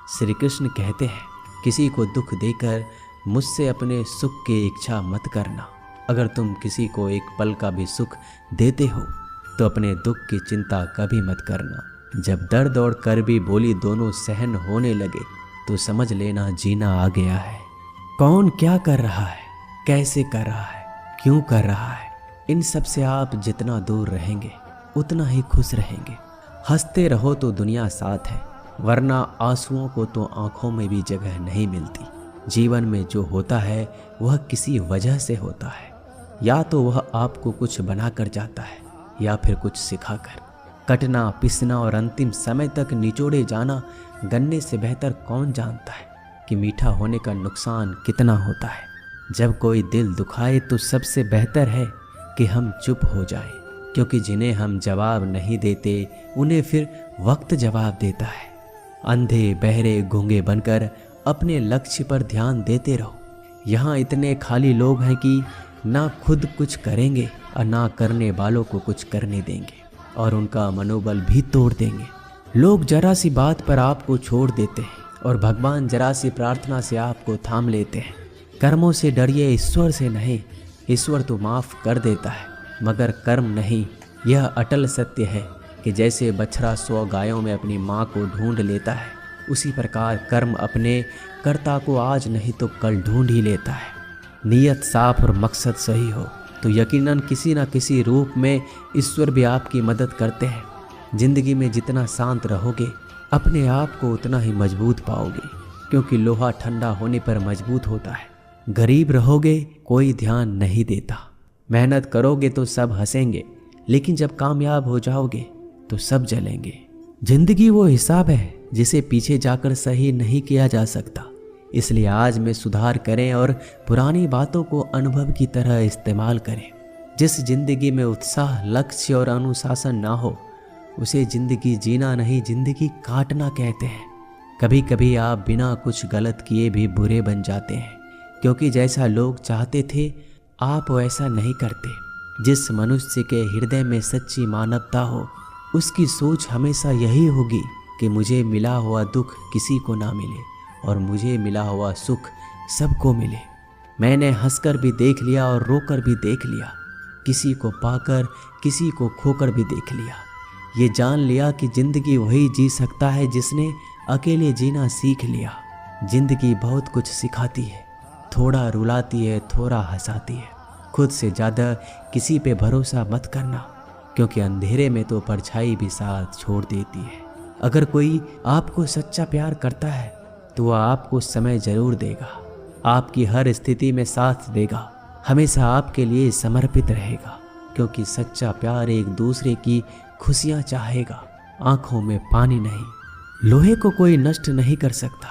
श्री कृष्ण कहते हैं, किसी को दुख देकर मुझसे अपने सुख की इच्छा मत करना। अगर तुम किसी को एक पल का भी सुख देते हो तो अपने दुख की चिंता कभी मत करना। जब दर्द और कड़वी बोली दोनों सहन होने लगे तो समझ लेना जीना आ गया है। कौन क्या कर रहा है, कैसे कर रहा है, क्यों कर रहा है, इन सब से आप जितना दूर रहेंगे उतना ही खुश रहेंगे। हंसते रहो तो दुनिया साथ है, वरना आंसुओं को तो आंखों में भी जगह नहीं मिलती। जीवन में जो होता है वह किसी वजह से होता है, या तो वह आपको कुछ बनाकर जाता है या फिर कुछ सिखाकर। कटना, पिसना और अंतिम समय तक निचोड़े जाना गन्ने से बेहतर कौन जानता है कि मीठा होने का नुकसान कितना होता है। जब कोई दिल दुखाए तो सबसे बेहतर है कि हम चुप हो जाएं, क्योंकि जिन्हें हम जवाब नहीं देते उन्हें फिर वक्त जवाब देता है। अंधे बहरे गूंगे बनकर अपने लक्ष्य पर ध्यान देते रहो। यहाँ इतने खाली लोग हैं कि ना खुद कुछ करेंगे और ना करने वालों को कुछ करने देंगे, और उनका मनोबल भी तोड़ देंगे। लोग जरा सी बात पर आपको छोड़ देते हैं और भगवान जरा सी प्रार्थना से आपको थाम लेते हैं। कर्मों से डरिए, ईश्वर से नहीं। ईश्वर तो माफ़ कर देता है मगर कर्म नहीं। यह अटल सत्य है कि जैसे बछड़ा 100 गायों में अपनी माँ को ढूंढ लेता है, उसी प्रकार कर्म अपने कर्ता को आज नहीं तो कल ढूंढ ही लेता है। नीयत साफ और मकसद सही हो तो यकीनन किसी न किसी रूप में ईश्वर भी आपकी मदद करते हैं। जिंदगी में जितना शांत रहोगे अपने आप को उतना ही मजबूत पाओगे, क्योंकि लोहा ठंडा होने पर मजबूत होता है। गरीब रहोगे कोई ध्यान नहीं देता, मेहनत करोगे तो सब हंसेंगे, लेकिन जब कामयाब हो जाओगे तो सब जलेंगे। जिंदगी वो हिसाब है जिसे पीछे जाकर सही नहीं किया जा सकता। इसलिए आज में सुधार करें और पुरानी बातों को अनुभव की तरह इस्तेमाल करें। जिस जिंदगी में उत्साह, लक्ष्य और अनुशासन ना हो उसे जिंदगी जीना नहीं, जिंदगी काटना कहते हैं। कभी कभी आप बिना कुछ गलत किए भी बुरे बन जाते हैं, क्योंकि जैसा लोग चाहते थे आप वैसा नहीं करते। जिस मनुष्य के हृदय में सच्ची मानवता हो उसकी सोच हमेशा यही होगी कि मुझे मिला हुआ दुख किसी को ना मिले और मुझे मिला हुआ सुख सबको मिले। मैंने हंसकर भी देख लिया और रोकर भी देख लिया, किसी को पाकर किसी को खोकर भी देख लिया। ये जान लिया कि जिंदगी वही जी सकता है जिसने अकेले जीना सीख लिया। जिंदगी बहुत कुछ सिखाती है, थोड़ा रुलाती है, थोड़ा हंसाती है। खुद से ज़्यादा किसी पे भरोसा मत करना, क्योंकि अंधेरे में तो परछाई भी साथ छोड़ देती है। अगर कोई आपको सच्चा प्यार करता है तो वह आपको समय जरूर देगा, आपकी हर स्थिति में साथ देगा, हमेशा आपके लिए समर्पित रहेगा, क्योंकि सच्चा प्यार एक दूसरे की खुशियाँ चाहेगा, आंखों में पानी नहीं। लोहे को कोई नष्ट नहीं कर सकता,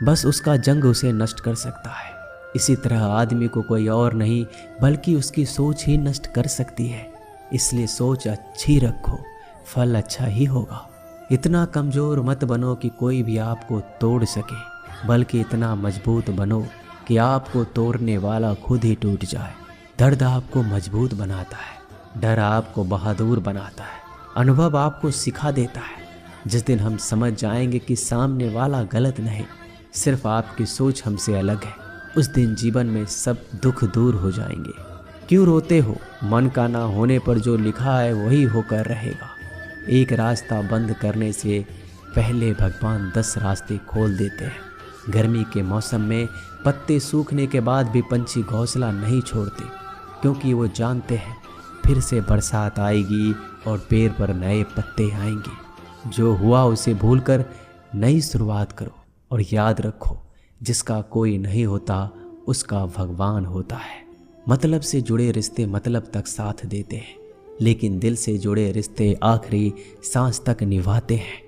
बस उसका जंग उसे नष्ट कर सकता है। इसी तरह आदमी को कोई और नहीं बल्कि उसकी सोच ही नष्ट कर सकती है। इसलिए सोच अच्छी रखो, फल अच्छा ही होगा। इतना कमज़ोर मत बनो कि कोई भी आपको तोड़ सके, बल्कि इतना मजबूत बनो कि आपको तोड़ने वाला खुद ही टूट जाए। दर्द आपको मजबूत बनाता है, डर आपको बहादुर बनाता है, अनुभव आपको सिखा देता है। जिस दिन हम समझ जाएंगे कि सामने वाला गलत नहीं, सिर्फ आपकी सोच हमसे अलग है, उस दिन जीवन में सब दुख दूर हो जाएंगे। क्यों रोते हो? मन का ना होने पर जो लिखा है वही होकर रहेगा। एक रास्ता बंद करने से पहले भगवान 10 रास्ते खोल देते हैं। गर्मी के मौसम में पत्ते सूखने के बाद भी पंछी घोंसला नहीं छोड़ते, क्योंकि वो जानते हैं फिर से बरसात आएगी और पेड़ पर नए पत्ते आएंगे। जो हुआ उसे भूलकर नई शुरुआत करो और याद रखो, जिसका कोई नहीं होता उसका भगवान होता है। मतलब से जुड़े रिश्ते मतलब तक साथ देते हैं, लेकिन दिल से जुड़े रिश्ते आखिरी सांस तक निभाते हैं।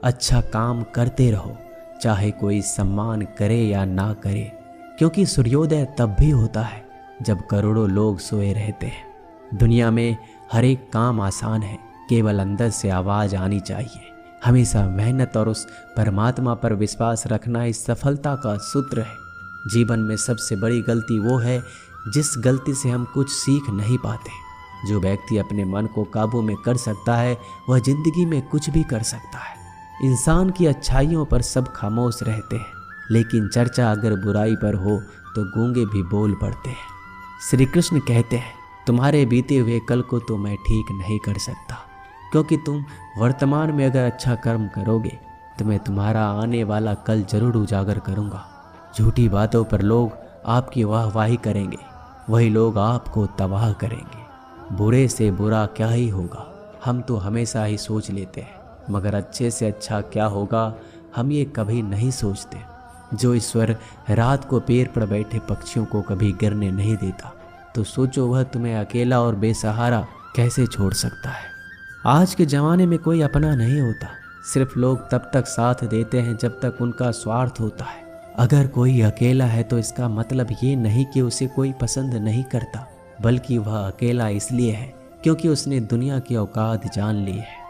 अच्छा काम करते रहो, चाहे कोई सम्मान करे या ना करे, क्योंकि सूर्योदय तब भी होता है जब करोड़ों लोग सोए रहते हैं। दुनिया में हर एक काम आसान है, केवल अंदर से आवाज़ आनी चाहिए। हमेशा मेहनत और उस परमात्मा पर विश्वास रखना इस सफलता का सूत्र है। जीवन में सबसे बड़ी गलती वो है जिस गलती से हम कुछ सीख नहीं पाते। जो व्यक्ति अपने मन को काबू में कर सकता है वह जिंदगी में कुछ भी कर सकता है। इंसान की अच्छाइयों पर सब खामोश रहते हैं, लेकिन चर्चा अगर बुराई पर हो तो गूंगे भी बोल पड़ते हैं। श्री कृष्ण कहते हैं, तुम्हारे बीते हुए कल को तो मैं ठीक नहीं कर सकता, क्योंकि तुम वर्तमान में अगर अच्छा कर्म करोगे तो मैं तुम्हारा आने वाला कल जरूर उजागर करूँगा। झूठी बातों पर लोग आपकी वाहवाही करेंगे, वही लोग आपको तबाह करेंगे। बुरे से बुरा क्या ही होगा, हम तो हमेशा ही सोच लेते हैं, मगर अच्छे से अच्छा क्या होगा हम ये कभी नहीं सोचते। जो ईश्वर रात को पेड़ पर बैठे पक्षियों को कभी गिरने नहीं देता, तो सोचो वह तुम्हें अकेला और बेसहारा कैसे छोड़ सकता है। आज के ज़माने में कोई अपना नहीं होता, सिर्फ लोग तब तक साथ देते हैं जब तक उनका स्वार्थ होता है। अगर कोई अकेला है तो इसका मतलब ये नहीं कि उसे कोई पसंद नहीं करता, बल्कि वह अकेला इसलिए है क्योंकि उसने दुनिया की औकात जान ली है।